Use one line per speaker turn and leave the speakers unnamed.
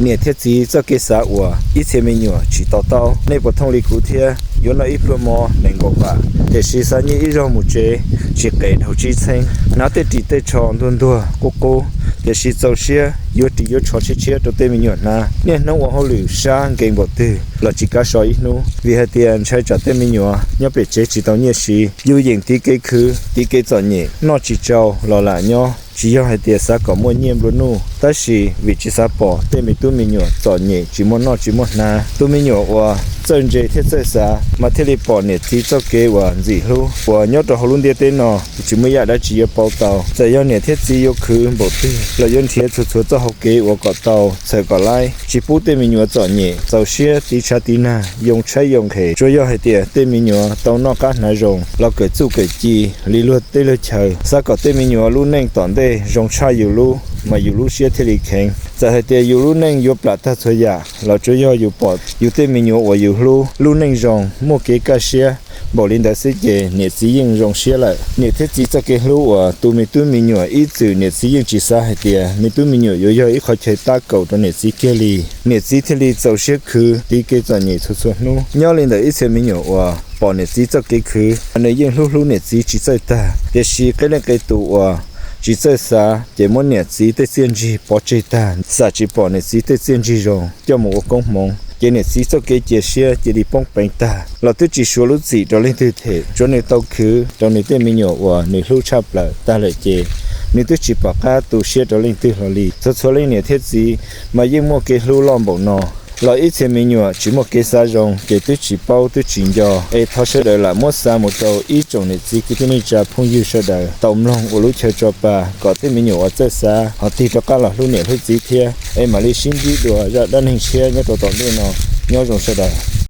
เนี่ยเทจีเจ้าเกษาอัวอีเทมิญญัวจิตอตอในปทงลิกูเทียยนอีพลมอในงกว่าเดชิสานีอีรอมุเจจิเกนหูจีเซงนาเตติเตชอนดัวโกโกเดชิเจ้าเชียยูติยูชอชิเชียตัวเตมิญญัวนาเนี่ยน้องว่าเฮาลือชางเกงบ่ตือลอจิกาชออีนูวิหะเตียนใช้จัดเตมิญญัวเนี่ยเปเจจิตอเนี่ยชียูยิงติเกคือติเกจอนี่นอจิเจ้าลอละญอchỉ要hai tia sa có mua nhiệm luôn nu, ta chỉ vị trí sa bỏ, tên mình tu mình nhỏ chọn nhẹ chỉ muốn nọ chỉ muốn na, tu mình nhỏ và chân dây thiết dây sa, mà thiết bị bỏ nhẹ chỉ cho kế và gì lu, và nhớ cho họ luôn đi tên nọ, chỉ mới giải đã chỉ có bao tàu, giờ yêu nhẹ thiết chỉ yêu khứ bộ tư, là yêu thiết chuột cho họ kế và có tàu, sẽ có lại, chỉ phụ tên mình nhỏ chọn nhẹ, tàu xe tí cha tí na, dùng trái dùng khề, cho yêu hai tia tên mình nhỏ tàu nọ cá nái rồng, là cái chu cái chi, lý luật tên lời trời, sa có tên mình nhỏ luôn nên toàn đây rong chaอยู่รู้มาอยู่รู้เสียที่ลิแข็งจะให้เตียอยู่รู้นั่งอยู่ปลาตาสวยาเราจะย่ออยู่ปอดอยู่เตมีอยู่ว่าอยู่รู้นั่งรองมั่วเกกะเสียบ่ลินดาสิเจเนี่ยสิยิงรองเสียละเนี่ยเทจิจะเกรู้ว่าตูมีตู้มีอยู่อีจือเนี่ยสิยิงจิซาให้เตียมีตู้มีอยู่ย่อยๆอีขอใช้ตาเก่าตัวเนี่ยสิเกลีเนี่ยสิที่ลิเจ้าเสียคือตีเกจะเนี่ยสุดๆนู้ย่อลินดาอีเซมีอยู่ว่าปอเนี่ยสิจะเกคืออันนี้ยิงรู้เนี่ยสิจิใจตาเดชีก็เลยเกตัวchỉ chơi xa để muốn nhặt gì tới xiên gì bỏ chơi ta xa chỉ bỏ nhặt gì tới xiên gì rồi cho một công mong chỉ nhặt gì cho cái chia sẻ chỉ đi bông bánh ta là tôi chỉ số lúc gì đó lên tư thể cho nên tao cứ cho nên tên mình nhỏ và nên lúc chập lại ta lại chê nên tôi chỉ bỏ cá tu sẻ đó lên tư là li cho lên nhặt thiết gì mà nhưng mua cái lúc lon bộ nọ là ít tiền mình nhỏ chỉ một cái xa rong để tôi chỉ bao tôi chỉ cho ai thao sẽ đợi là một xa một đầu ít trong này chỉ cái này trả phong yêu sẽ đợi tổng lòng của lúc chơi cho bà có tiền mình nhỏ ở chơi xa họ tìm cho các là lúc này hơi gì thế ai mà đi xin đi đùa ra đơn hình xe nhớ tổ tổng đây nó nhớ trong sẽ đợi